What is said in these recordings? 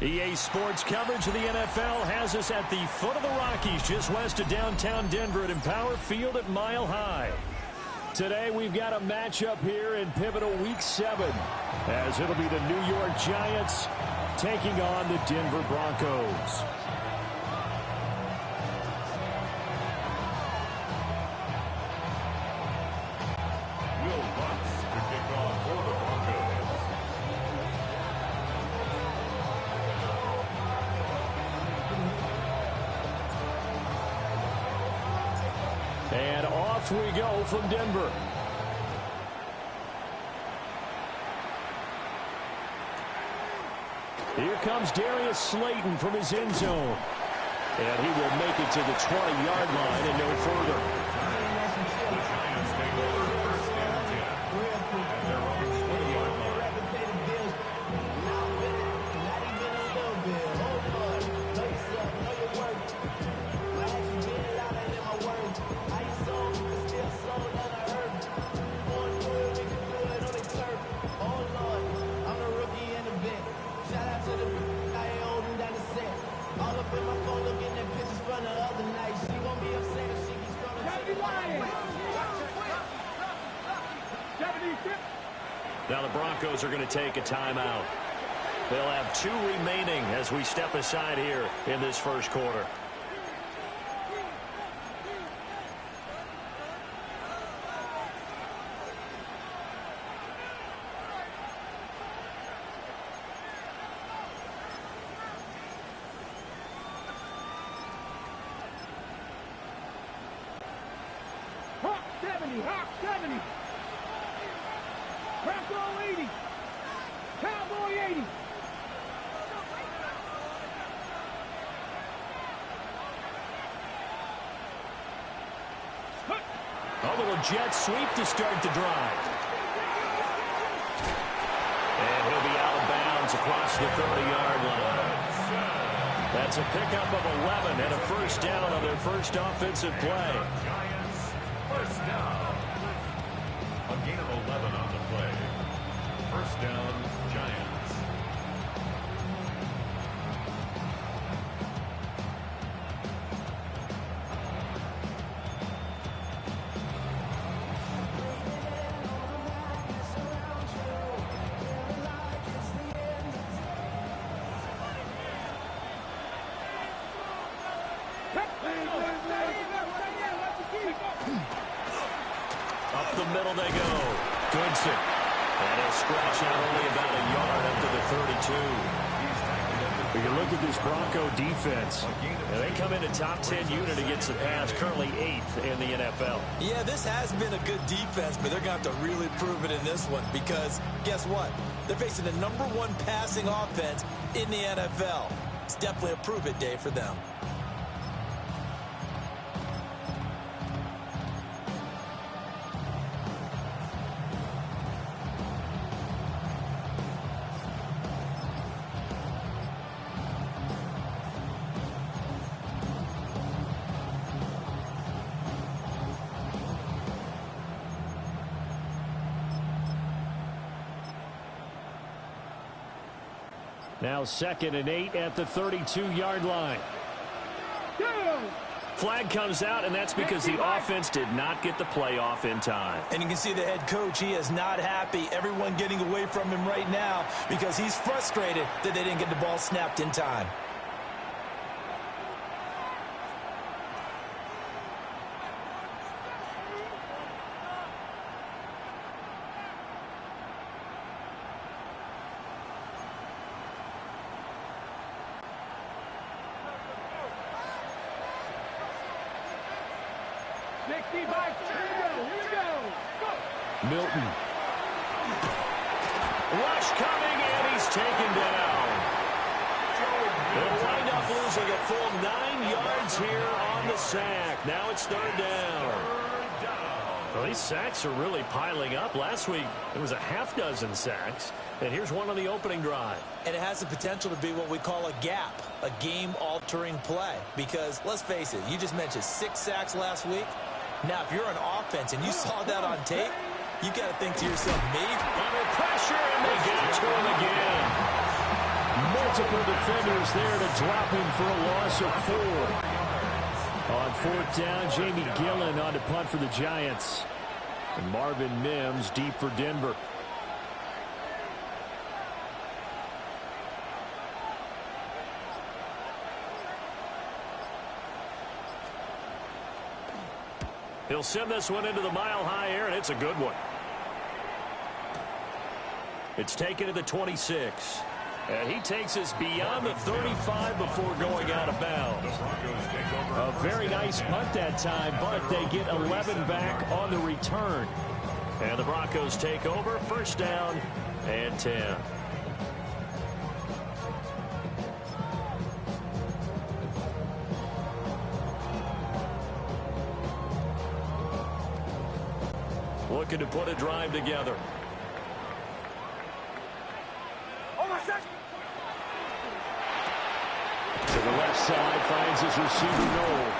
EA Sports coverage of the NFL has us at the foot of the Rockies, just west of downtown Denver at Empower Field at Mile High. Today we've got a matchup here in pivotal Week 7, as it'll be the New York Giants taking on the Denver Broncos. And off we go from Denver. Here comes Darius Slayton from his end zone. And he will make it to the 20-yard line and no further. Now the Broncos are going to take a timeout. They'll have 2 remaining as we step aside here in this first quarter. Hawk 70, Hawk 70. Bronco 80. Cowboy 80. A little jet sweep to start the drive. And he'll be out of bounds across the 30-yard line. That's a pickup of 11 and a first down on their first offensive play. Giants, first down. A gain of 11 on the play. First down, Giants. Up the middle they go. Goodson. And he'll scratch out only about a yard up to the 32. But you look at this Bronco defense, and they come in a top 10 unit against the pass, currently 8th in the NFL. Yeah, this has been a good defense, but they're going to have to really prove it in this one because guess what? They're facing the #1 passing offense in the NFL. It's definitely a prove-it day for them. Now 2nd and 8 at the 32-yard line. Flag comes out, and that's because the offense did not get the play off in time. And you can see the head coach, he is not happy. Everyone getting away from him right now because he's frustrated that they didn't get the ball snapped in time. Milton. Rush coming, and he's taken down. They'll wind up losing a full 9 yards here on the sack. Now it's 3rd down. Well, these sacks are really piling up. Last week, it was a half-dozen sacks. And here's one on the opening drive. And it has the potential to be what we call a gap, a game-altering play. Because, let's face it, you just mentioned 6 sacks last week. Now, if you're an offense and you saw that on tape, you got to think to yourself, maybe. Under pressure, and they get it to him again. multiple defenders there to drop him for a loss of 4. On 4th down, Jamie Gillen on to punt for the Giants. And Marvin Mims deep for Denver. He'll send this one into the mile-high air, and it's a good one. It's taken to the 26. And he takes us beyond the 35 before going out of bounds. A very nice punt that time, but they get 11 back on the return. And the Broncos take over, 1st down and 10. Looking to put a drive together. To the left side, finds his receiver Noel.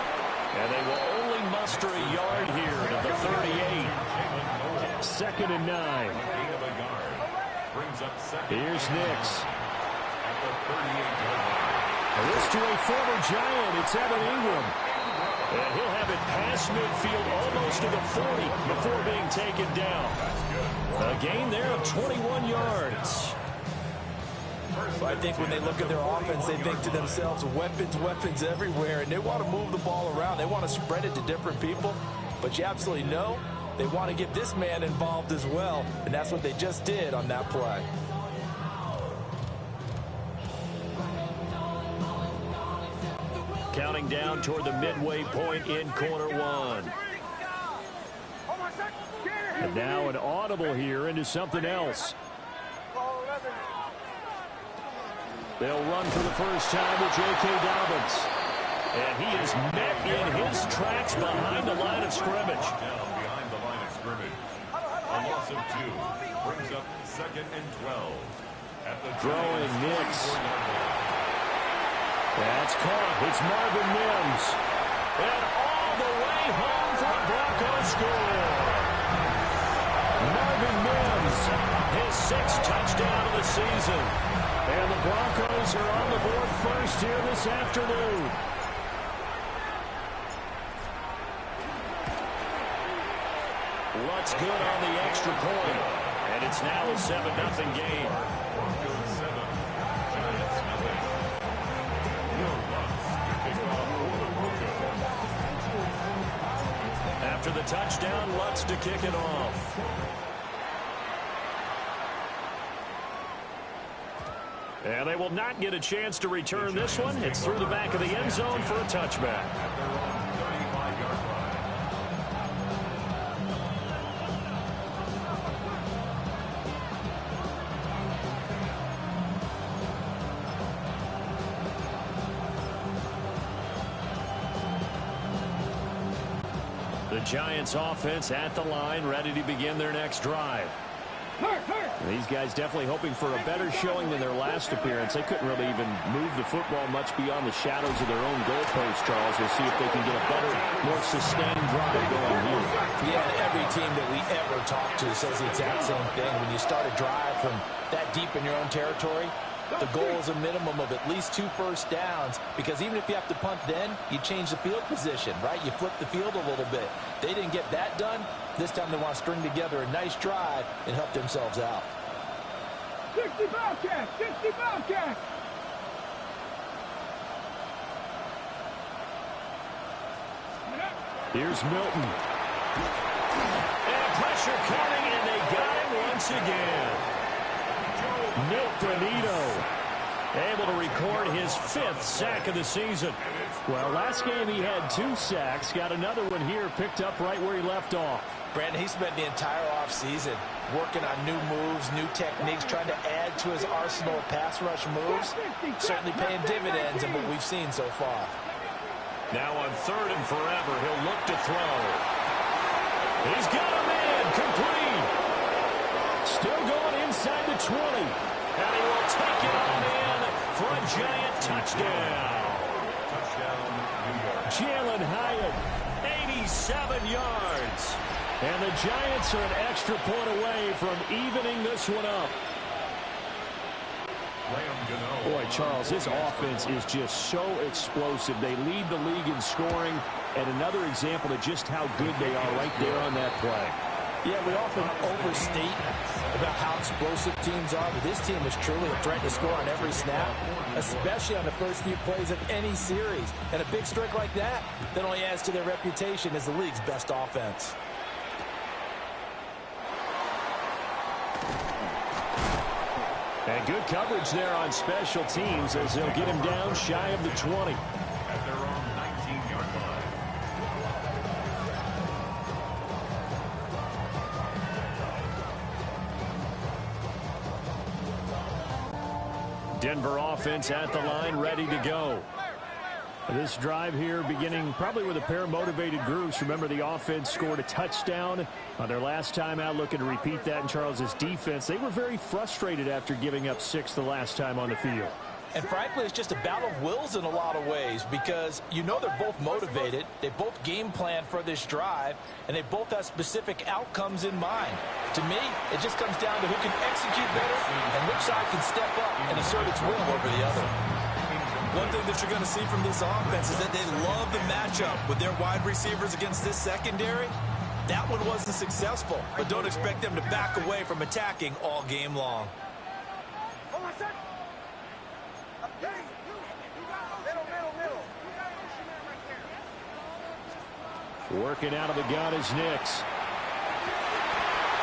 And they will only muster a yard here to the 38. 2nd and 9. Here's Nix. And this to a former Giant. It's Evan Ingram. And he'll have it past midfield almost to the 40 before being taken down. A gain there of 21 yards. I think when they look at their offense, they think to themselves, weapons everywhere, and they want to move the ball around. They want to spread it to different people, but you absolutely know they want to get this man involved as well, and that's what they just did on that play. Counting down toward the midway point in corner 1. And now an audible here into something else. They'll run for the first time with J.K. Dobbins. And he is met in his tracks behind the line of scrimmage. Behind the line of scrimmage. A loss of 2 brings up 2nd and 12. At the throwing Nix. That's caught. It's Marvin Mims. And all the way home for a Broncos score. Marvin Mims, his 6th touchdown of the season. And the Broncos are on the board first here this afternoon. Lutz good on the extra point. And it's now a 7-0 game. Broncos 7, Giants 0. After the touchdown, Lutz to kick it off. And they will not get a chance to return this one. It's through the back of the end zone for a touchback. The Giants offense at the line, ready to begin their next drive. These guys definitely hoping for a better showing than their last appearance. They couldn't really even move the football much beyond the shadows of their own goalpost, Charles. We'll see if they can get a better, more sustained drive going here. Yeah, and every team that we ever talk to says the exact same thing. When you start a drive from that deep in your own territory, the goal is a minimum of at least 2 first downs, because even if you have to punt then, you change the field position, right? You flip the field a little bit. They didn't get that done. This time they want to string together a nice drive and help themselves out. 60 Bobcats! 60 Bobcats! Here's Milton. And pressure coming, and they got him once again. Nick Bonito able to record his 5th sack of the season. Well, last game he had 2 sacks. Got another one here, picked up right where he left off. Brandon, he spent the entire offseason working on new moves, new techniques, trying to add to his arsenal of pass rush moves. Certainly paying dividends in what we've seen so far. Now on 3rd and forever, he'll look to throw. He's got a man, complete. Still going inside the 20. And he will take it on in for a Giant touchdown. Touchdown, New York. Jalen Hyatt, 87 yards. And the Giants are an extra point away from evening this one up. Boy, Charles, this offense is just so explosive. They lead the league in scoring, and another example of just how good they are right there on that play. Yeah, we often overstate about how explosive teams are, but this team is truly a threat to score on every snap, especially on the first few plays of any series. And a big streak like that only adds to their reputation as the league's best offense. And good coverage there on special teams as they'll get him down shy of the 20. At their own 19-yard line. Denver offense at the line, ready to go. This drive here beginning probably with a pair of motivated groups. Remember, the offense scored a touchdown on their last time out, looking to repeat that in Charles's defense. They were very frustrated after giving up 6 the last time on the field. And frankly, it's just a battle of wills in a lot of ways because you know they're both motivated, they both game plan for this drive, and they both have specific outcomes in mind. To me, it just comes down to who can execute better and which side can step up and assert its will over the other. One thing that you're going to see from this offense is that they love the matchup with their wide receivers against this secondary. That one wasn't successful, but don't expect them to back away from attacking all game long. Working out of the gun is Nix.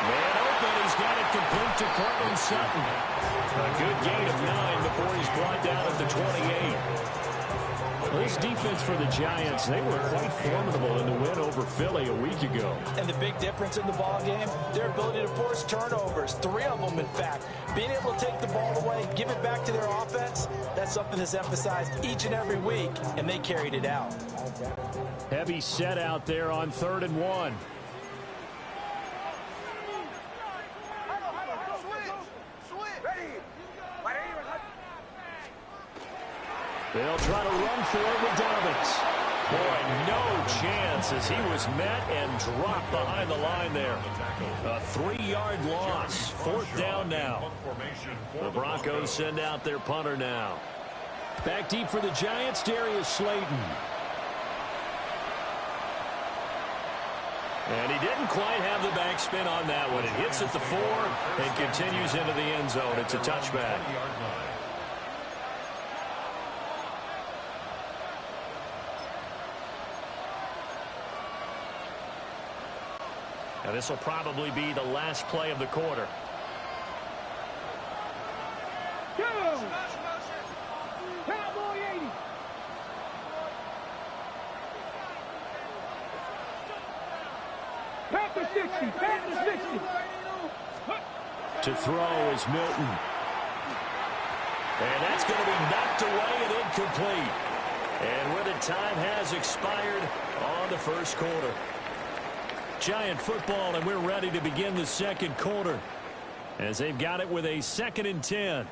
Man open, he's got it complete to Cortland Sutton. A good gain of 9 before he's brought down at the 28. Well, this defense for the Giants, they were quite formidable in the win over Philly a week ago. And the big difference in the ball game, their ability to force turnovers, 3 of them in fact. Being able to take the ball away, give it back to their offense, that's something that's emphasized each and every week, and they carried it out. Heavy set out there on 3rd and 1. They'll try to run for it with Dobbins. Boy, no chance as he was met and dropped behind the line there. A 3-yard loss. 4th down now. The Broncos send out their punter now. Back deep for the Giants, Darius Slayton. And he didn't quite have the backspin on that one. It hits at the 4 and continues into the end zone. It's a touchback. Now this will probably be the last play of the quarter. Go! Cowboy 80. Panther 60. Panther 60. To throw is Milton. And that's going to be knocked away and incomplete. And where the time has expired on the first quarter. Giant football, and we're ready to begin the second quarter as they've got it with a 2nd and 10.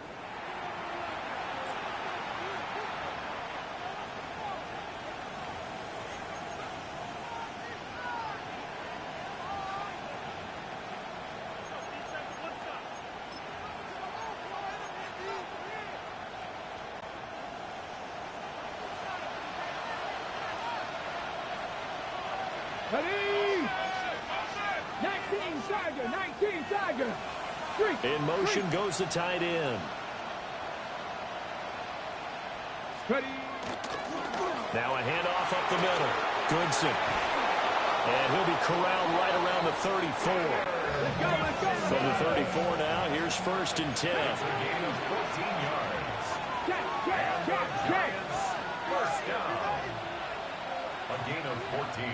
In motion goes the tight end. Ready. Now a handoff up the middle. Goodson. And he'll be corralled right around the 34. Let's go, let's go. From the 34 now, here's 1st and 10. A gain of 14 yards. Giants, first down. A gain of 14.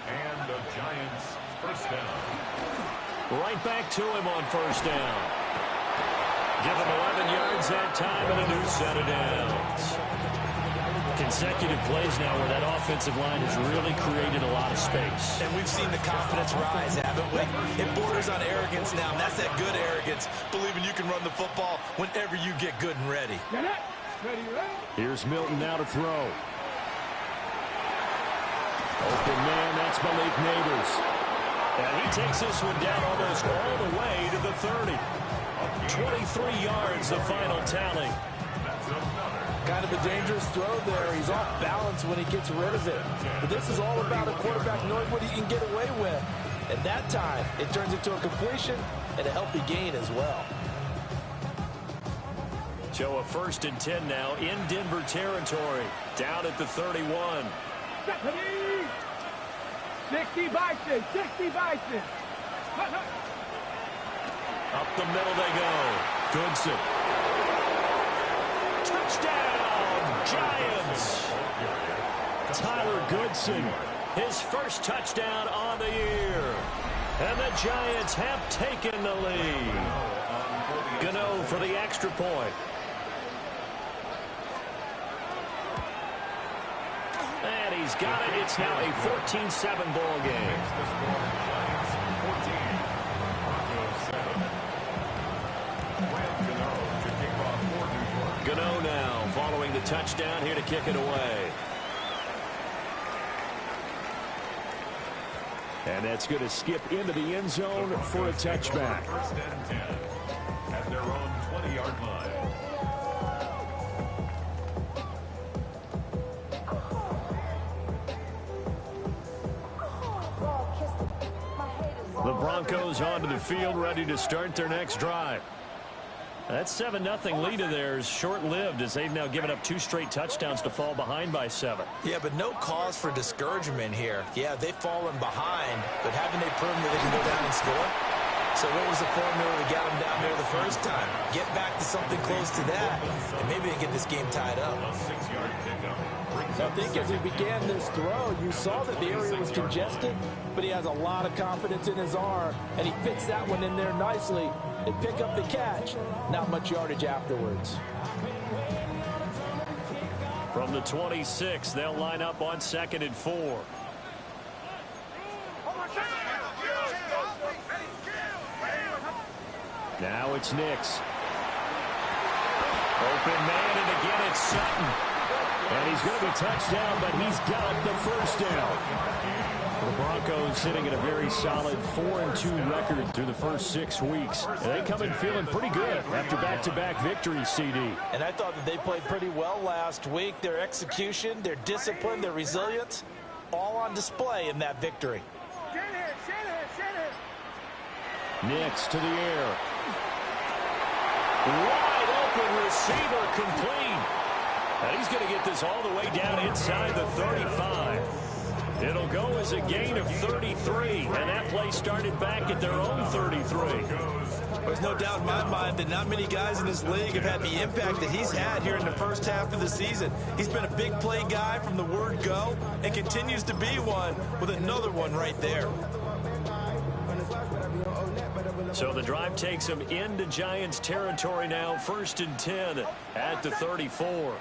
And the Giants, first down. Right back to him on 1st down. Give him 11 yards that time and a new set of downs. Consecutive plays now where that offensive line has really created a lot of space. And we've seen the confidence rise, haven't we? It borders on arrogance now, and that's that good arrogance, believing you can run the football whenever you get good and ready. Ready, ready. Here's Milton now to throw. Open man, that's Malik Neighbors. And he takes this one down almost all the way to the 30. 23 yards, the final tally. Kind of a dangerous throw there. He's off balance when he gets rid of it. But this is all about a quarterback knowing what he can get away with. And that time, it turns into a completion and a healthy gain as well. So a 1st and 10 now in Denver territory. Down at the 31. 60 Bison, 60 Bison. Up the middle they go. Goodson. Touchdown, Giants. Tyler Goodson, his first touchdown on the year. And the Giants have taken the lead. Gano for the extra point. And he's got it. It's now a 14-7 ball game. Gano now following the touchdown here to kick it away. And that's going to skip into the end zone for a touchback. 1st and 10 at their own 20-yard line. The Broncos onto the field, ready to start their next drive. That 7-0 lead of theirs short-lived as they've now given up 2 straight touchdowns to fall behind by 7. Yeah, but no cause for discouragement here. Yeah, they've fallen behind, but haven't they proven that they can go down and score? So what was the formula to get them down there the first time? Get back to something close to that, and maybe they get this game tied up. A 6-yard pickup. I think as he began this throw, you saw that the area was congested, but he has a lot of confidence in his arm, and he fits that one in there nicely and pick up the catch. Not much yardage afterwards. From the 26, they'll line up on 2nd and 4. Now it's Nix. Open man, and again it's Sutton. And he's going to be touchdown, but he's got the first down. The Broncos sitting at a very solid 4-2 record through the first 6 weeks. And they come in feeling pretty good after back-to-back victories, CD. And I thought that they played pretty well last week. Their execution, their discipline, their resilience, all on display in that victory. Nix to the air. Wide open receiver complete. And he's going to get this all the way down inside the 35. It'll go as a gain of 33, and that play started back at their own 33. There's no doubt in my mind that not many guys in this league have had the impact that he's had here in the first half of the season. He's been a big play guy from the word go and continues to be one with another one right there. So the drive takes him into Giants territory now, 1st and 10 at the 34.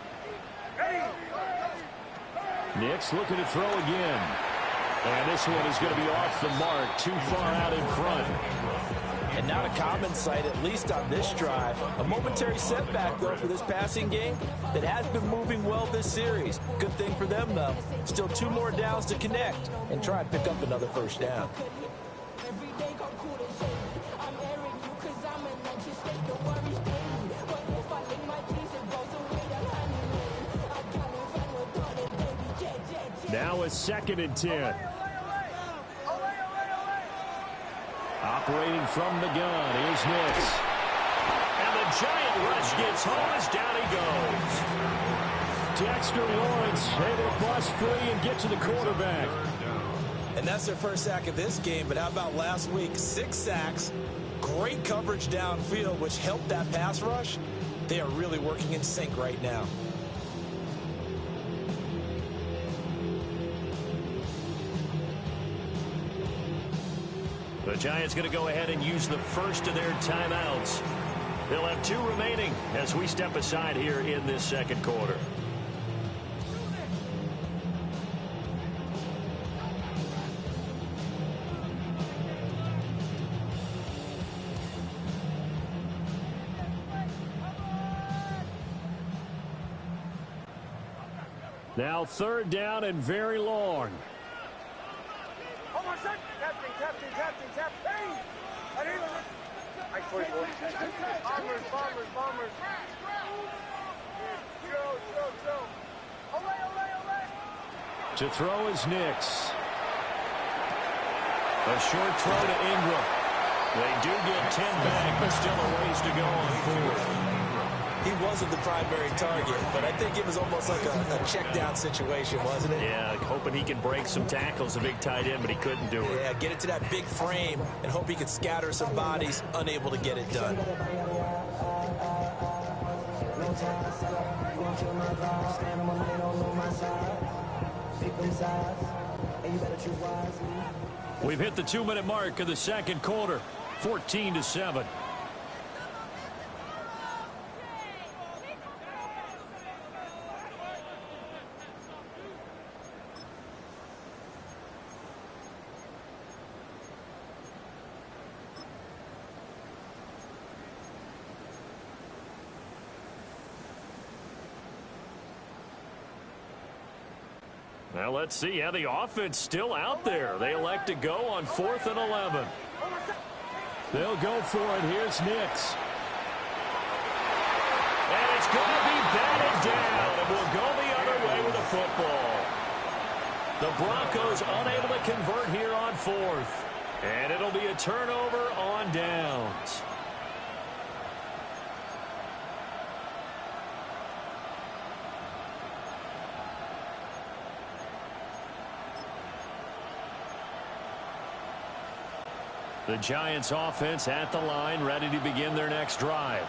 Nix looking to throw again. And this one is going to be off the mark, too far out in front. And not a common sight, at least on this drive. A momentary setback, though, for this passing game that has been moving well this series. Good thing for them, though. Still 2 more downs to connect and try and pick up another first down. Now a 2nd and 10. Operating from the gun is Nix. And the giant rush gets home as down he goes. Dexter Lawrence able to bust free and get to the quarterback. And that's their first sack of this game, but how about last week? 6 sacks, great coverage downfield, which helped that pass rush. They are really working in sync right now. The Giants going to go ahead and use the first of their timeouts. They'll have 2 remaining as we step aside here in this 2nd quarter. Now 3rd down and very long. Bombers. To throw is Nix. A short throw to Ingram. They do get 10 back, but still a ways to go on fourth. He wasn't the primary target, but I think it was almost like a check-down situation, wasn't it? Yeah, hoping he can break some tackles, a big tight end, but he couldn't do it. Yeah, get it to that big frame and hope he could scatter some bodies, unable to get it done. We've hit the 2-minute mark of the second quarter, 14-7. Now let's see how the offense still out there. They elect to go on 4th and 11. They'll go for it. Here's Nix. And it's going to be batted down, and we'll go the other way with the football. The Broncos unable to convert here on 4th. And it'll be a turnover on downs. The Giants offense at the line, ready to begin their next drive.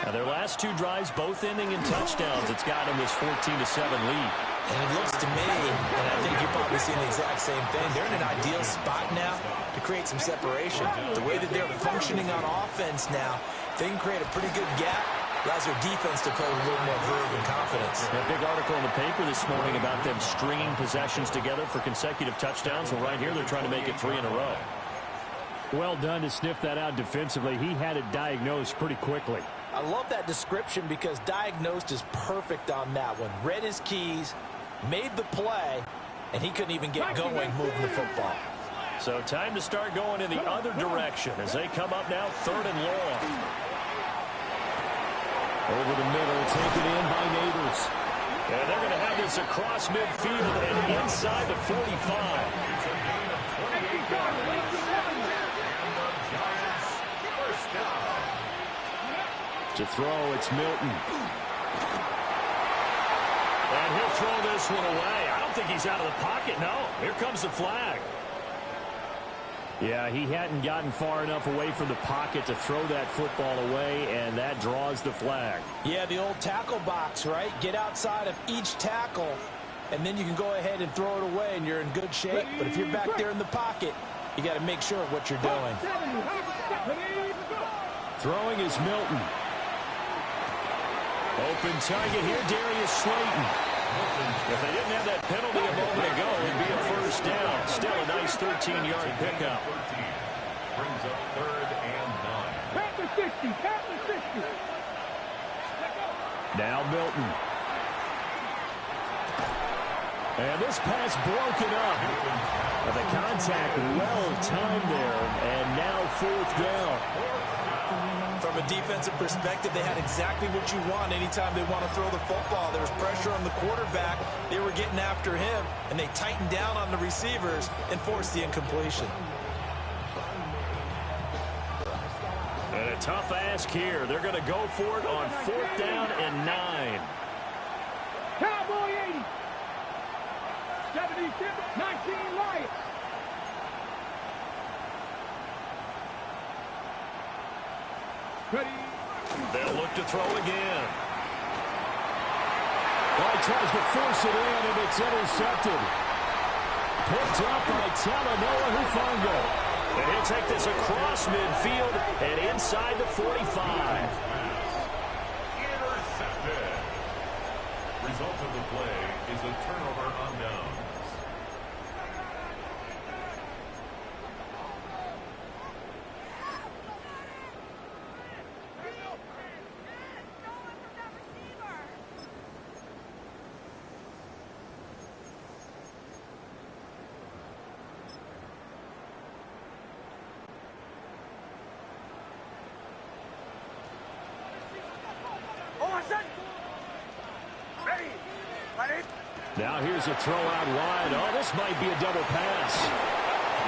Now their last 2 drives, both ending in touchdowns. It's got them this 14-7 lead. And it looks to me, and I think you're probably seeing the exact same thing, they're in an ideal spot now to create some separation. The way that they're functioning on offense now, they can create a pretty good gap. Allows their defense to play with a little more verve and confidence. A big article in the paper this morning about them stringing possessions together for consecutive touchdowns. Well, right here they're trying to make it 3 in a row. Well done to sniff that out defensively. He had it diagnosed pretty quickly. I love that description because diagnosed is perfect on that one. Read his keys, made the play, and he couldn't even get going moving the football. So time to start going in the other direction as they come up now 3rd and long. Over the middle, taken in by Neighbors. And they're going to have this across midfield and inside the 45. To throw, it's Milton. And he'll throw this one away. I don't think he's out of the pocket, no. Here comes the flag. Yeah, he hadn't gotten far enough away from the pocket to throw that football away, and that draws the flag. Yeah, the old tackle box, right? Get outside of each tackle, and then you can go ahead and throw it away, and you're in good shape. But if you're back there in the pocket, you got to make sure of what you're doing. Throwing is Milton. Open target here, Darius Slayton. If they didn't have that penalty a moment ago, it'd be a first down. Still a nice 13-yard pickup. Brings up 3rd and 9. Pat the 60. Now Milton. And this pass broken up. The contact well timed there, and now 4th down. From a defensive perspective, they had exactly what you want anytime they want to throw the football. There was pressure on the quarterback. They were getting after him, and they tightened down on the receivers and forced the incompletion. And a tough ask here. They're going to go for it on 4th down and 9. Cowboy 80. 76, 19 Lions. Ready. They'll look to throw again. Well, he tries to force it in, and it's intercepted. Picked up by Talanoa Hufanga. And he'll take this across midfield and inside the 45. Intercepted. Result of the play is a turnover on downs. Now here's a throw out wide. Oh, this might be a double pass.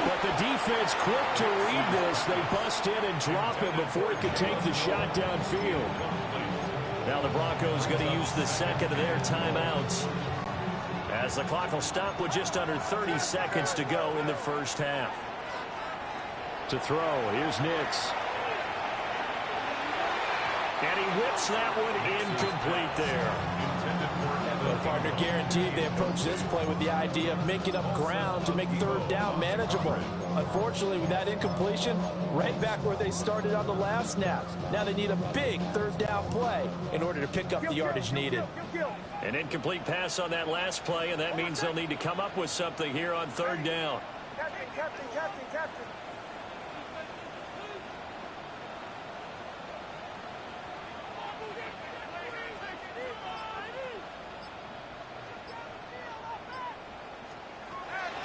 But the defense quick to read this. They bust in and drop him before he could take the shot downfield. Now the Broncos going to use the second of their timeouts, as the clock will stop with just under 30 seconds to go in the first half. To throw, here's Nix. And he whips that one incomplete there. Well, partner, guaranteed they approach this play with the idea of making up ground to make third down manageable. Unfortunately, with that incompletion, right back where they started on the last snap. Now they need a big third down play in order to pick up the yardage needed. An incomplete pass on that last play, and that means they'll need to come up with something here on third down. Captain.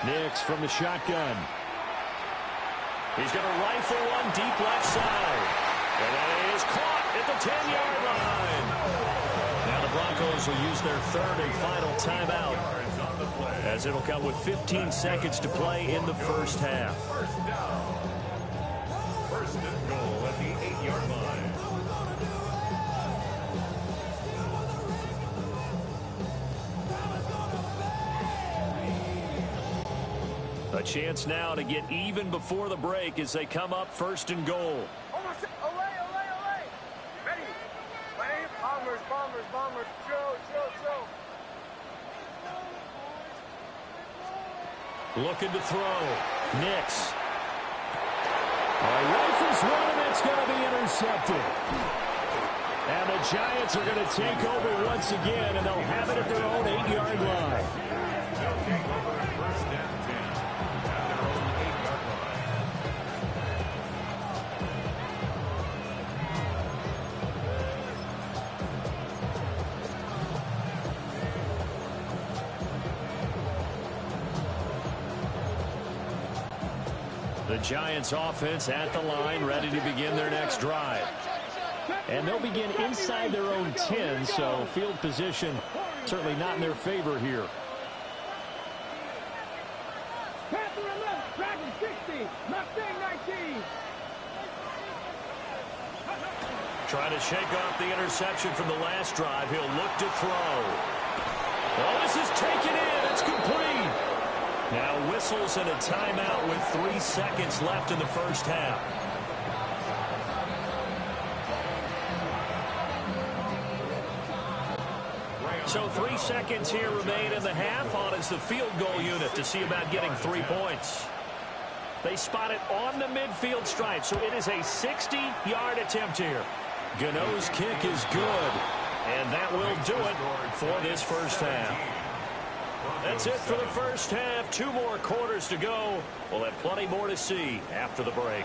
Nix from the shotgun. He's going to rifle one deep left side. And that is caught at the 10-yard line. Now the Broncos will use their third and final timeout, as it'll come with 15 seconds to play in the first half. First and goal at the 8-yard line. A chance now to get even before the break as they come up first and goal. Olay. Ready. Bombers. Chill. Looking to throw. Nix. Rifles one, and it's going to be intercepted. And the Giants are going to take over once again, and they'll have it at their own 8-yard line. They'll take over first and 10 at their own 8-yard line. The Giants offense at the line, ready to begin their next drive. And they'll begin inside their own 10, so field position certainly not in their favor here. Panther 11, Dragon 60, Mustang 19. Trying to shake off the interception from the last drive. He'll look to throw. Oh, this is taken in. It's complete. Now whistles and a timeout with 3 seconds left in the first half. So 3 seconds here remain in the half. On is the field goal unit to see about getting 3 points. They spot it on the midfield stripe, so it is a 60-yard attempt here. Gano's kick is good, and that will do it for this first half. That's it for the first half. 2 more quarters to go. We'll have plenty more to see after the break.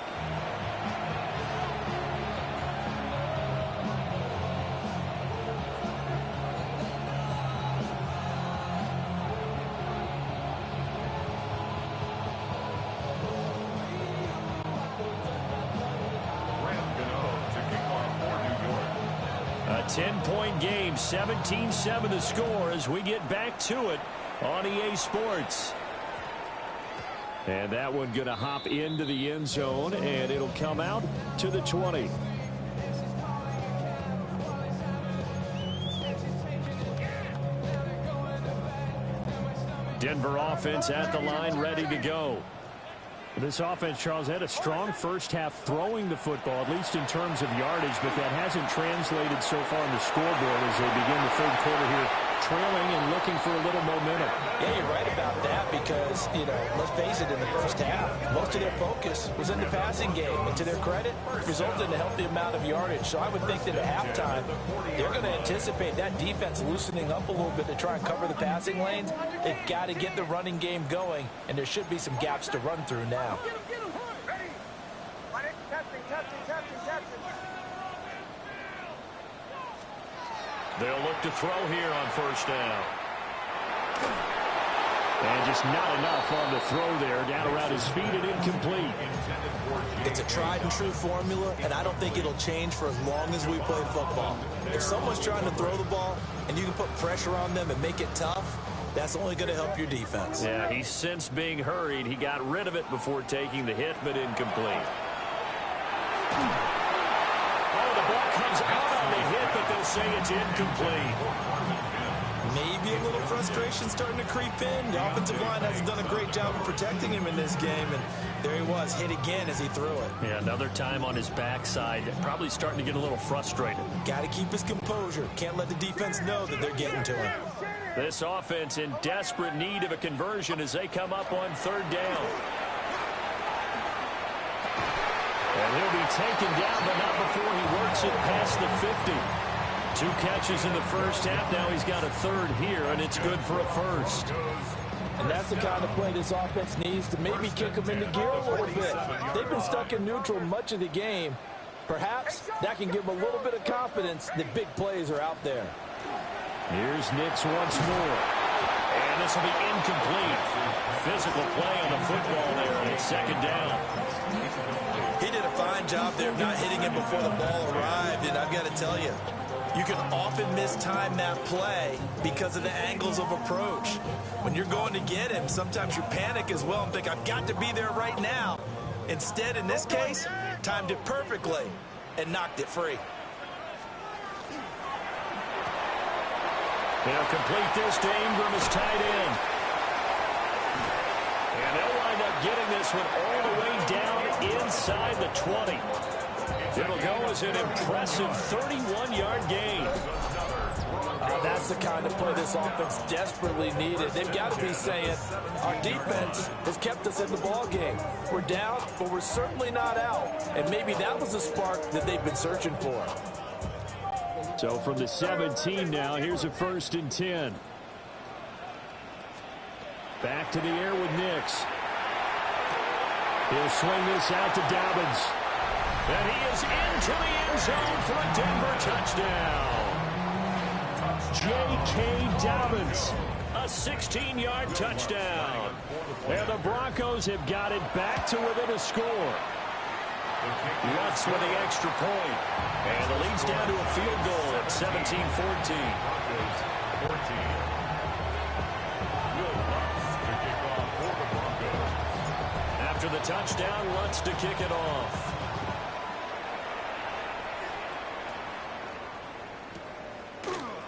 A 10-point game, 17-7 to score as we get back to it on EA Sports. And that one going to hop into the end zone, and it'll come out to the 20. Denver offense at the line, ready to go. This offense, Charles, had a strong first half throwing the football, at least in terms of yardage, but that hasn't translated so far on the scoreboard as they begin the third quarter here, trailing and looking for a little momentum. Yeah, you're right about that because, let's face it, in the first half, most of their focus was in the passing game. And to their credit, resulted in a healthy amount of yardage. So I would think that at halftime, they're going to anticipate that defense loosening up a little bit to try and cover the passing lanes. They've got to get the running game going, and there should be some gaps to run through now. Ready. Captain. They'll look to throw here on first down. And just not enough on the throw there. Down around his feet and incomplete. It's a tried and true formula, and I don't think it'll change for as long as we play football. If someone's trying to throw the ball and you can put pressure on them and make it tough, That's only going to help your defense. Yeah, he sensed being hurried. He got rid of it before taking the hit, but incomplete. Oh, the ball comes out on the hit, but they'll say it's incomplete. Maybe a little frustration starting to creep in. The offensive line hasn't done a great job of protecting him in this game, and there he was, hit again as he threw it. Yeah, another time on his backside, probably starting to get a little frustrated. Got to keep his composure. Can't let the defense know that they're getting to him. This offense in desperate need of a conversion as they come up on third down. And he'll be taken down, but not before he works it past the 50. 2 catches in the first half. Now he's got a third here, and it's good for a first. And that's the kind of play this offense needs to maybe kick them into gear a little bit. They've been stuck in neutral much of the game. Perhaps that can give them a little bit of confidence that big plays are out there. Here's Nix once more. And this will be incomplete. Physical play on the football there, and it's second down. He did a fine job there of not hitting him before the ball arrived, and I've got to tell you, you can often mistime that play because of the angles of approach. When you're going to get him, sometimes you panic as well and think, I've got to be there right now. Instead, in this case, timed it perfectly and knocked it free. They'll complete this to Ingram as tight end. And they'll wind up getting this one all the way down inside the 20. It'll go as an impressive 31-yard gain. That's the kind of play this offense desperately needed. They've got to be saying, our defense has kept us in the ball game. We're down, but we're certainly not out. And maybe that was the spark that they've been searching for. So from the 17 now, here's a 1st and 10. Back to the air with Nix. He'll swing this out to Dobbins. And he is into the end zone for a Denver touchdown. J.K. Dobbins, a 16-yard touchdown. And the Broncos have got it back to within a score. Lutz with the extra point. And the lead's down to a field goal at 17-14. After the touchdown, Lutz to kick it off.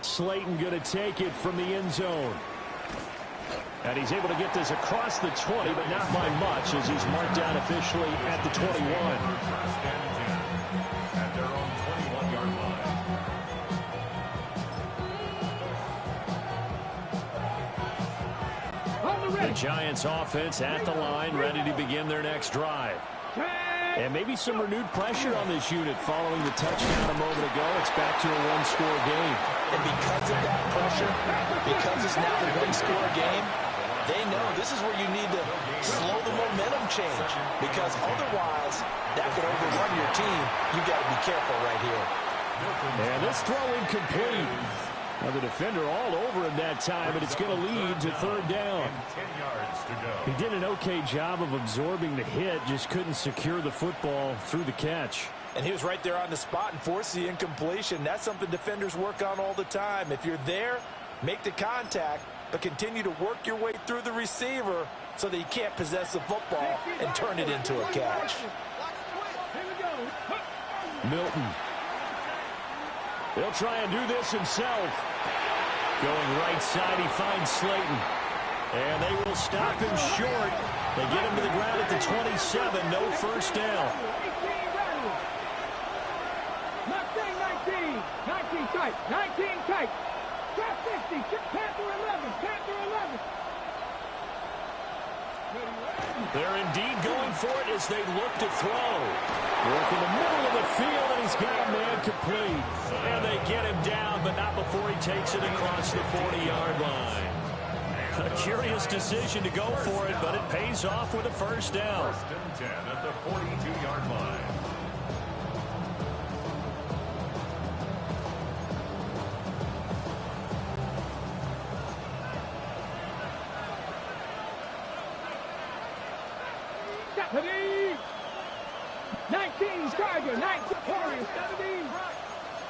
Slayton going to take it from the end zone. And he's able to get this across the 20, but not by much as he's marked down officially at the 21. At their own 21-yard line. The Giants offense at the line, ready to begin their next drive. And maybe some renewed pressure on this unit following the touchdown a moment ago. It's back to a one-score game. And because of that pressure, because it's now a one-score game, they know this is where you need to slow the momentum change. Because otherwise, that could overrun your team. You've got to be careful right here. And this throw incomplete. Now the defender all over him that time, but it's going to lead to third down. 10 yards to go. He did an okay job of absorbing the hit, just couldn't secure the football through the catch. And he was right there on the spot and forced the incompletion. That's something defenders work on all the time. If you're there, make the contact, but continue to work your way through the receiver so that he can't possess the football and turn it into a catch. Milton. He'll try and do this himself. Going right side, he finds Slayton. And they will stop him short. They get him to the ground at the 27. No first down. 19 tight. 19 tight. Trap 50. Panther 11. Panther 11. They're indeed going for it as they look to throw. Work in the middle of the field, and he's got a man complete. And they get him down, but not before he takes it across the 40-yard line. A curious decision to go for it, but it pays off with a first down. 1st and 10 at the 42-yard line. Stephanie! 19 Tiger, 19 Warrior, 17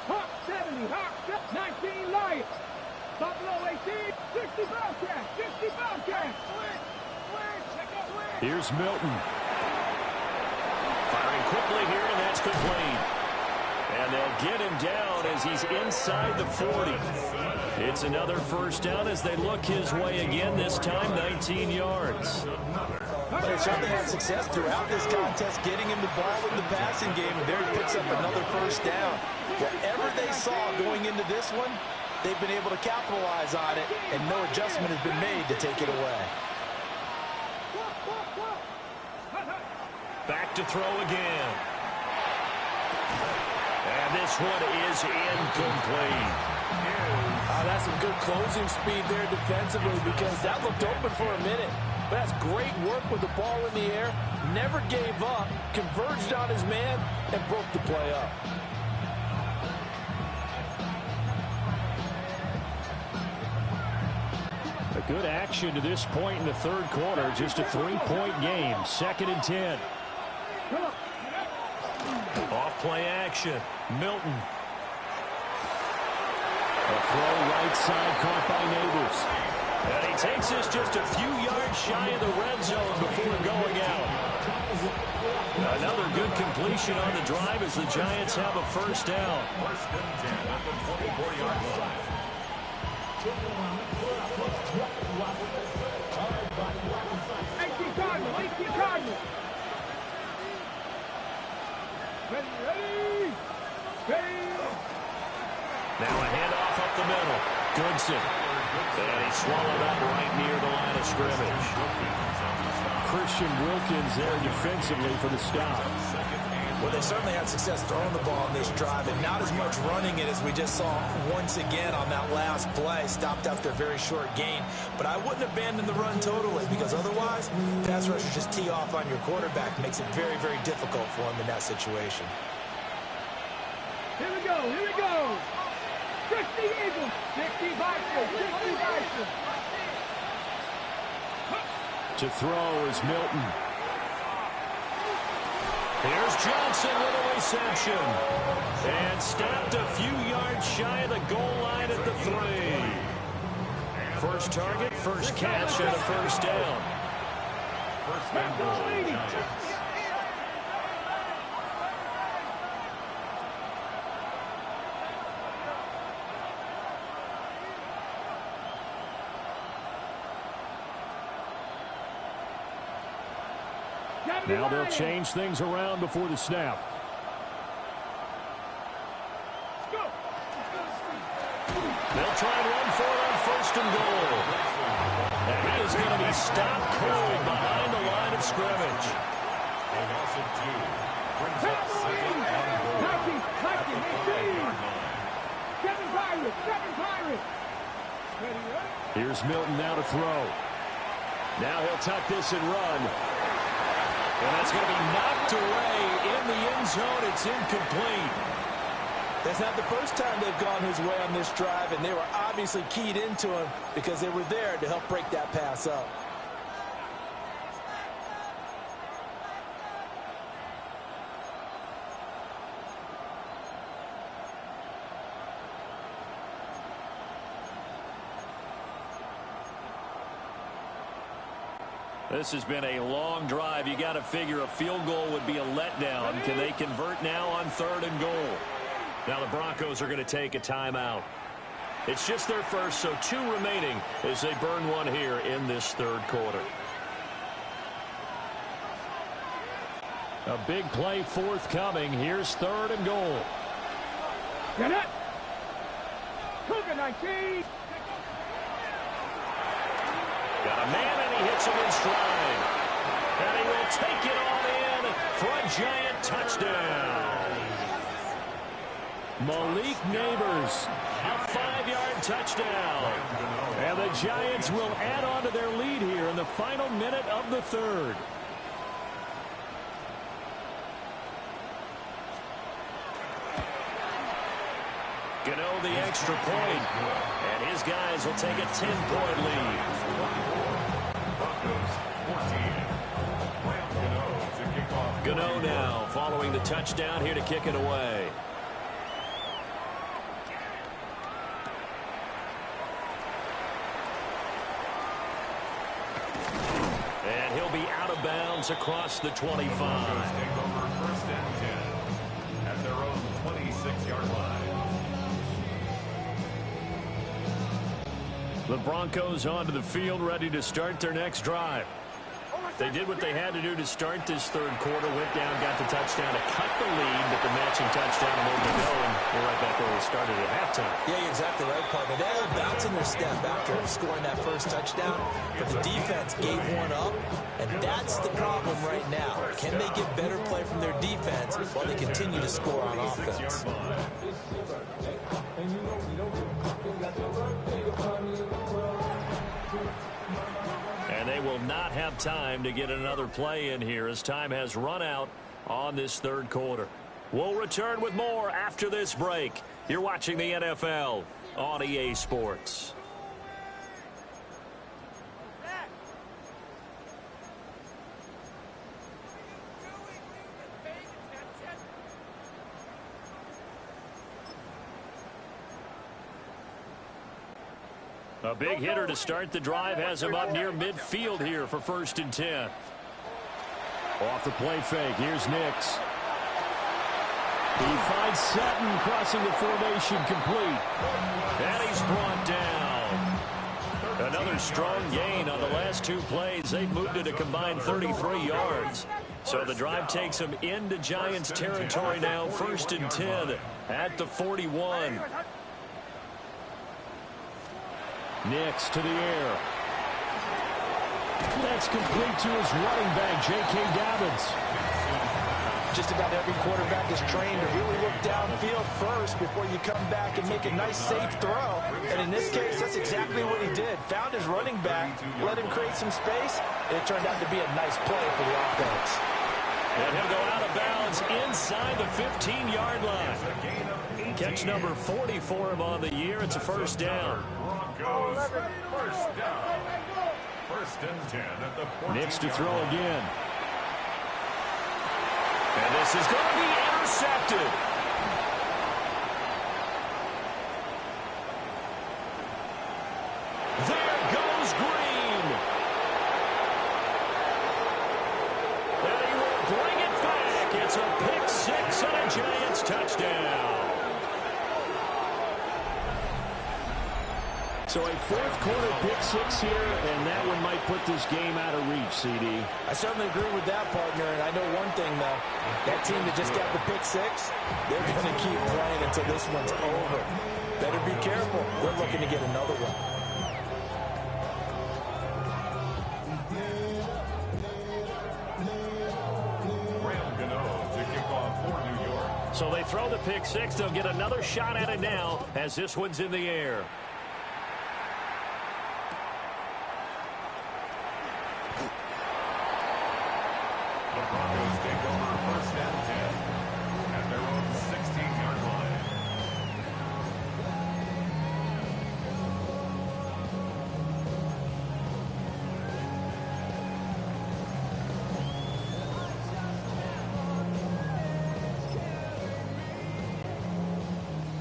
Hawk, 70 Hawk, 19 Lion. Buffalo 18, 60 Bobcat, 60 Bobcat. Here's Milton. Firing quickly here, and that's complete. And they'll get him down as he's inside the 40. It's another first down as they look his way again, this time 19 yards. They certainly had success throughout this contest, getting him the ball in the passing game, and there he picks up another first down. Whatever they saw going into this one, they've been able to capitalize on it, and no adjustment has been made to take it away. Back to throw again. And this one is incomplete. That's some good closing speed there defensively because that looked open for a minute. But that's great work with the ball in the air. Never gave up, converged on his man, and broke the play up. A good action to this point in the third quarter. Just a 3-point game. 2nd and 10. Off play action. Milton. A throw right side caught by Neighbors. And he takes this just a few yards shy of the red zone before going out. Another good completion on the drive as the Giants have a first down. First and 10 at the 24-yard line. 18 Cardinals, 18 Cardinals. Ready. Now a handoff up the middle. Goodson. And he swallowed up right near the line of scrimmage. Christian Wilkins there defensively for the stop. Well, they certainly had success throwing the ball on this drive, and not as much running it as we just saw once again on that last play. Stopped after a very short gain. But I wouldn't abandon the run totally, because otherwise, pass rushers just tee off on your quarterback. Makes it very, very difficult for him in that situation. Here we go, here we go. 60 Eagles, 60 Bison, 60 Bison. To throw is Milton. Here's Johnson with a reception. And stopped a few yards shy of the goal line at the 3. First target, first catch, and a first down. First and goal, Giants. Now they'll change things around before the snap. They'll try and run for it on first and goal. And he is going to be stopped cold behind the line of scrimmage. A loss of 2 brings up second and goal. 7 Pirates, 7 Pirates. Here's Milton now to throw. Now he'll tuck this and run. And that's going to be knocked away in the end zone. It's incomplete. That's not the first time they've gone his way on this drive, and they were obviously keyed into him because they were there to help break that pass up. This has been a long drive. You got to figure a field goal would be a letdown. Can they convert now on 3rd and goal? Now the Broncos are going to take a timeout. It's just their first, so 2 remaining as they burn one here in this third quarter. A big play forthcoming. Here's 3rd and goal. Get it. Cougar 19. Got a man, and he hits him in stride. And he will take it on in for a Giant touchdown. Malik Neighbors, a 5-yard touchdown. And the Giants will add on to their lead here in the final minute of the third. Gano the extra point. And his guys will take a 10-point lead. Broncos 14. Gano to kick off. Gano now following the touchdown here to kick it away. of bounds across the 25. Take over first and 10 at their own 26-yard line. The Broncos onto the field, ready to start their next drive. They did what they had to do to start this third quarter, went down, got the touchdown to cut the lead, but the matching touchdown a moment ago, and we're right back where we started at halftime. Yeah, you're exactly right, partner. They had a bounce in their step after scoring that first touchdown, but the defense gave one up, and that's the problem right now. Can they get better play from their defense while they continue to score on offense? And they will not have time to get another play in here as time has run out on this third quarter. We'll return with more after this break. You're watching the NFL on EA Sports. A big hitter to start the drive has him up near midfield here for 1st and 10. Off the play fake, here's Nix. He finds Sutton crossing the formation complete. And he's brought down. Another strong gain on the last 2 plays. They've moved it a combined 33 yards. So the drive takes them into Giants territory now. 1st and 10 at the 41. Nix to the air. That's complete to his running back, J.K. Dobbins. Just about every quarterback is trained to really look downfield first before you come back and make a nice, safe throw. And in this case, that's exactly what he did. Found his running back, let him create some space, and it turned out to be a nice play for the offense. And he'll go out of bounds inside the 15-yard line. Catch number 40 for him on the year. It's a 1st down. Broncos, 1st down. 1st and 10 at the 14. Nix to throw again. And this is going to be intercepted. There goes Green. And he will bring it back. It's a pick 6 and a Giants touchdown. So a 4th quarter pick 6 here, and that one might put this game out of reach, CD. I certainly agree with that, partner, and I know one thing, though. That team that just got the pick 6, they're going to keep playing until this one's over. Better be careful. They're looking to get another one. To kick off for New York. So they throw the pick 6. They'll get another shot at it now as this one's in the air. The Broncos take over 1st and 10 at their own 16-yard line.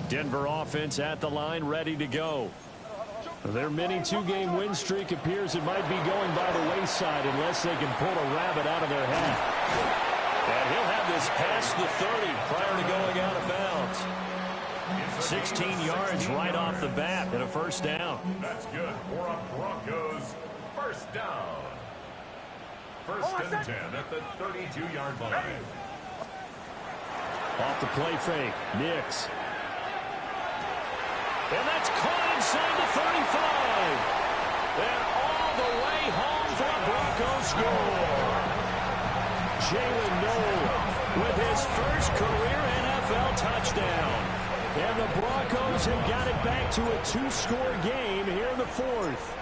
Denver offense at the line, ready to go. Their mini 2-game win streak appears it might be going by the wayside unless they can pull a rabbit out of their hat. And he'll have this past the 30 prior to going out of bounds. 16 yards right off the bat and a 1st down. That's good for a Broncos 1st down. 1st and 10 at the 32-yard line. Off the play fake, Nix. And that's caught inside the 35. And all the way home for a Broncos score. Jalen Noel with his 1st career NFL touchdown. And the Broncos have got it back to a 2-score game here in the 4th.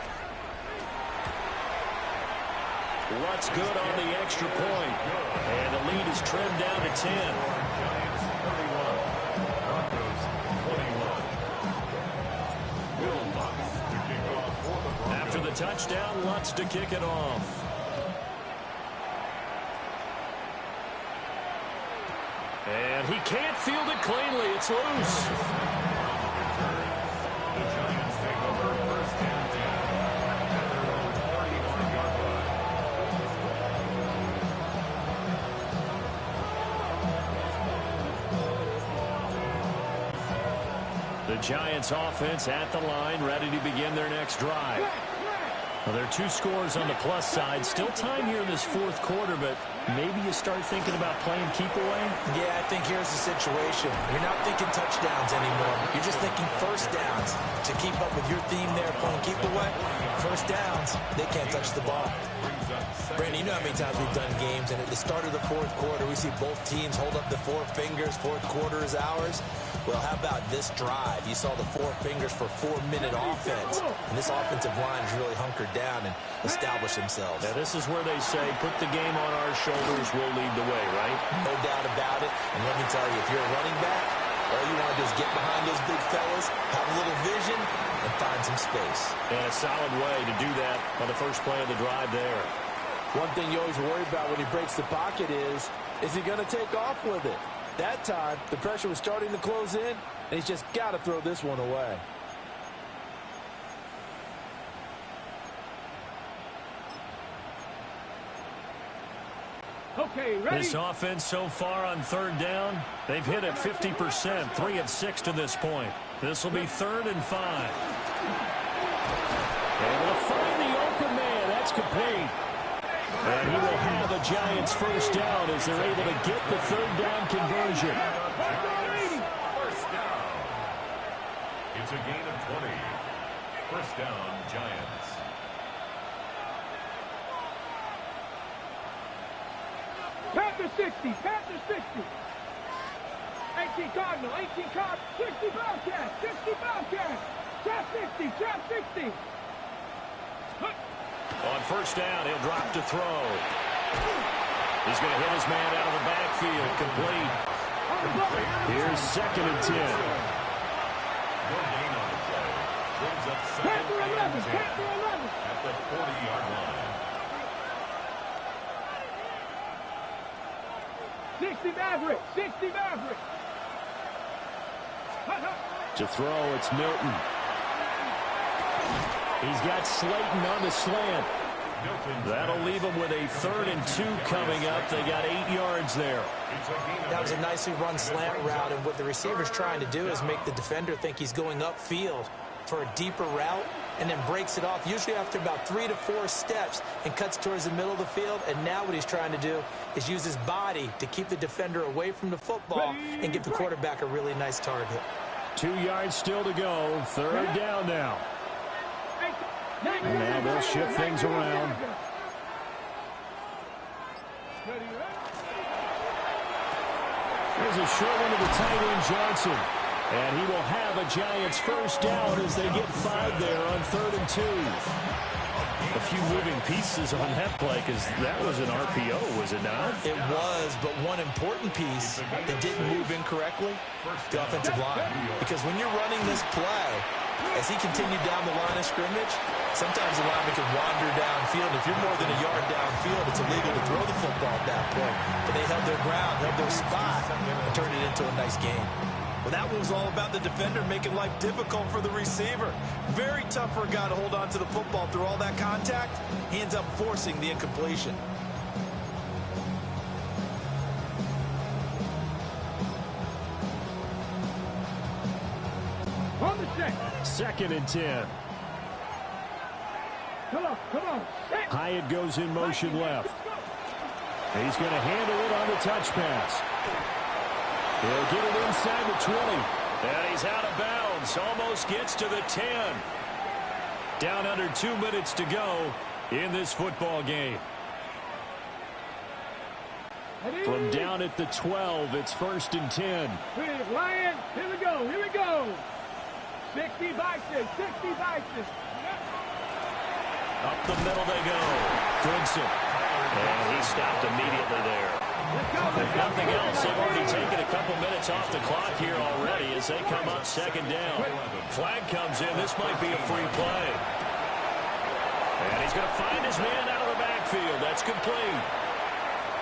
What's good on the extra point? And the lead is trimmed down to 10. Giants 31. Broncos 21. After the touchdown, Lutz to kick it off. And he can't field it cleanly. It's loose. The Giants take over 1st and 10 at their own 31-yard line. The Giants offense at the line, ready to begin their next drive. Well, there are 2 scores on the plus side. Still time here in this fourth quarter, but maybe you start thinking about playing keep away? Yeah, I think here's the situation. You're not thinking touchdowns anymore. You're just thinking first downs. To keep up with your theme there, playing keep away, first downs, they can't touch the ball. Brandon, you know how many times we've done games, and at the start of the fourth quarter, we see both teams hold up the 4 fingers, fourth quarter is ours. Well, how about this drive? You saw the 4 fingers for 4-minute offense, and this offensive line has really hunkered down and established themselves. Now, this is where they say, put the game on our shoulders, we'll lead the way, right? No doubt about it, and let me tell you, if you're a running back, all you want to do is get behind those big fellas, have a little vision, and find some space. And a solid way to do that on the first play of the drive there. One thing you always worry about when he breaks the pocket is he going to take off with it? That time, the pressure was starting to close in, and he's just got to throw this one away. Okay, ready? This offense so far on third down, they've hit it 50%, 3 of 6 to this point. This will be 3rd and 5. Able to find the open man. That's complete. And he will have a Giants first down as they're able to get the third down conversion. First down. It's a gain of 20. First down, Giants. Panther 60, Panther 60. 18 Cardinal, 18 Cardinal, 60 Bobcat, 60 Bobcat. Trap 60, trap 60. On first down, he'll drop to throw. He's going to hit his man out of the backfield. Complete. Here's 2nd and 10. No gain on the play. Brings up 2nd Panther 11, and 10 Panther 11. at the 40-yard line. 60 Maverick, 60 Maverick. To throw, it's Milton. He's got Slayton on the slant. That'll leave him with a 3rd and 2 coming up. They got 8 yards there. That was a nicely run slant route, and what the receiver's trying to do is make the defender think he's going upfield for a deeper route, and then breaks it off, usually after about 3 to 4 steps, and cuts towards the middle of the field. And now what he's trying to do is use his body to keep the defender away from the football and give the quarterback a really nice target. 2 yards still to go. 3rd down now. And now they'll shift things around. There's a short one to the tight end, Johnson. And he will have a Giants first down as they get 5 there on 3rd and 2. A few moving pieces on that play because that was an RPO, was it not? It was, but one important piece that didn't move incorrectly, the offensive line. Because when you're running this play, as he continued down the line of scrimmage, sometimes the lineman can wander downfield. If you're more than a yard downfield, it's illegal to throw the football at that point. But they held their ground, held their spot, and turned it into a nice game. Well, that was all about the defender making life difficult for the receiver. Very tough for a guy to hold on to the football through all that contact. He ends up forcing the incompletion. On the set. 2nd and 10. Come on. Set. Hyatt goes in motion left. He's going to handle it on the touch pass. He'll get it inside the 20. And he's out of bounds. Almost gets to the 10. Down under 2 minutes to go in this football game. From down at the 12, it's 1st and 10. Lions, here we go. 60 Bison, 60 Bison. Up the middle they go. Goodson. And he stopped immediately there. If nothing else, they've already taken a couple minutes off the clock here already as they come up 2nd down. Flag comes in. This might be a free play. And he's going to find his man out of the backfield. That's complete.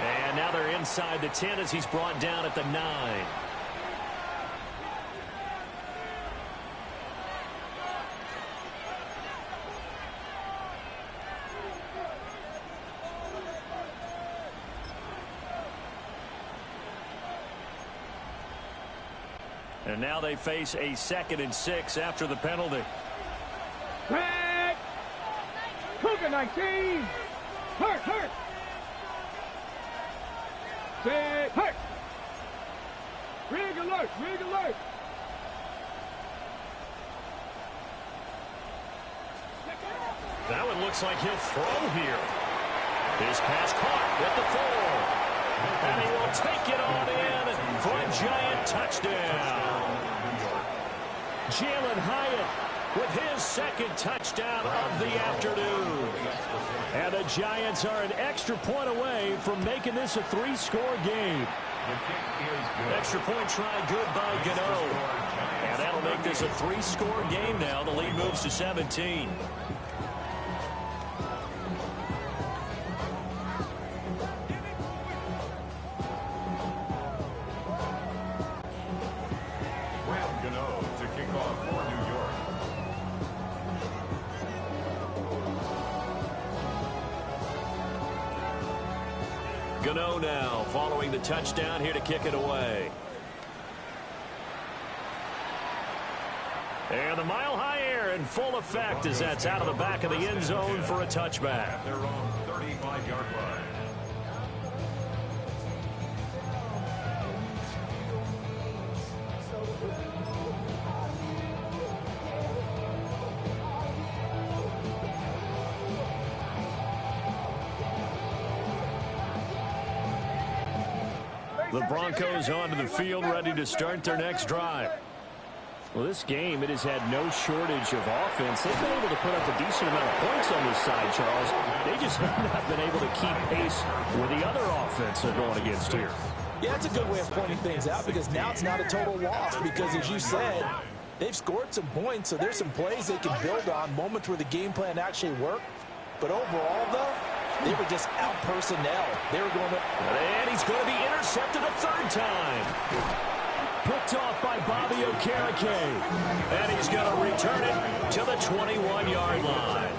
And now they're inside the 10 as he's brought down at the 9. And now they face a 2nd and 6 after the penalty. Back. Cougar 19. Hurt. Set. Hurt. Rig alert. That one looks like he'll throw here. His pass caught at the 4. And he will take it on in for a Giant touchdown. Jalen Hyatt with his 2nd touchdown of the afternoon. And the Giants are an extra point away from making this a 3-score game. Extra point try good by Gano. And that'll make this a 3-score game now. The lead moves to 17. Gano now following the touchdown here to kick it away. And the Mile High Air in full effect as that's out of the back of the end zone for a touchback. Their own 35-yard line. The Broncos onto the field, ready to start their next drive. Well, this game, it has had no shortage of offense. They've been able to put up a decent amount of points on this side, Charles. They just have not been able to keep pace with the other offense they're going against here. Yeah, that's a good way of pointing things out because now it's not a total loss because, as you said, they've scored some points, so there's some plays they can build on, moments where the game plan actually worked. But overall, though, they were just out personnel. They were going to... And he's going to be intercepted a 3rd time. Picked off by Bobby Okereke. And he's going to return it to the 21-yard line.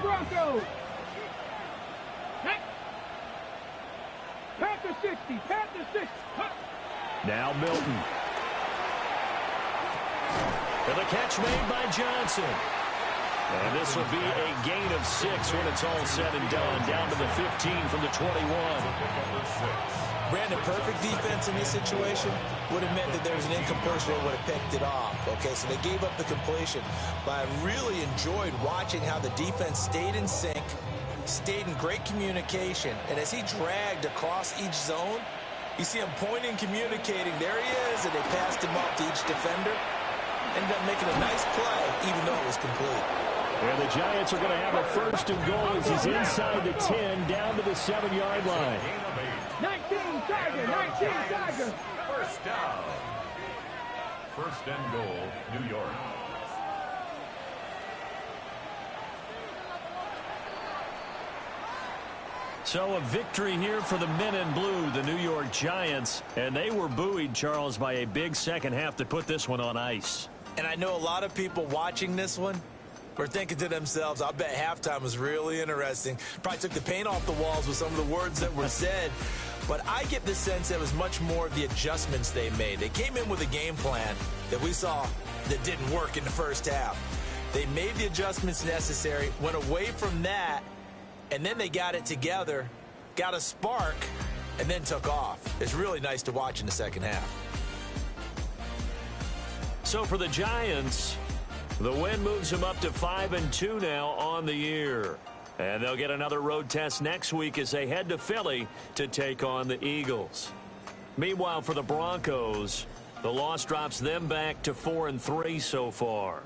Broncos. Panther 60. Now Milton. And the catch made by Johnson. And this will be a gain of 6 when it's all said and done. Down to the 15 from the 21. Brandon, perfect defense in this situation would have meant that there was an incompletion that would have picked it off. Okay, so they gave up the completion. But I really enjoyed watching how the defense stayed in sync, stayed in great communication. And as he dragged across each zone, you see him pointing, communicating. There he is, and they passed him up to each defender. Ended up making a nice play, even though it was complete. And the Giants are going to have a 1st and goal as he's inside the 10, down to the 7-yard line. 19 Tiger. First down. 1st and goal, New York. So a victory here for the men in blue, the New York Giants. And they were buoyed, Charles, by a big second half to put this one on ice. And I know a lot of people watching this one were thinking to themselves, I bet halftime was really interesting. Probably took the paint off the walls with some of the words that were said. But I get the sense that it was much more of the adjustments they made. They came in with a game plan that we saw that didn't work in the first half. They made the adjustments necessary, went away from that, and then they got it together, got a spark, and then took off. It's really nice to watch in the second half. So for the Giants, the win moves them up to 5-2 now on the year. And they'll get another road test next week as they head to Philly to take on the Eagles. Meanwhile, for the Broncos, the loss drops them back to 4-3 so far.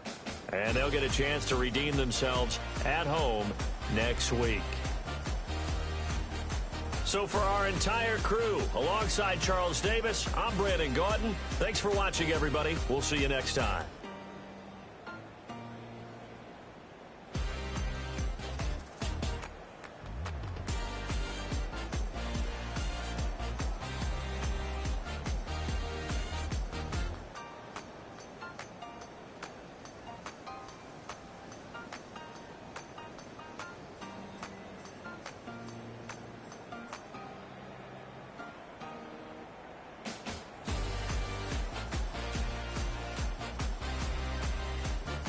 And they'll get a chance to redeem themselves at home next week. So for our entire crew, alongside Charles Davis, I'm Brandon Gaudin. Thanks for watching, everybody. We'll see you next time.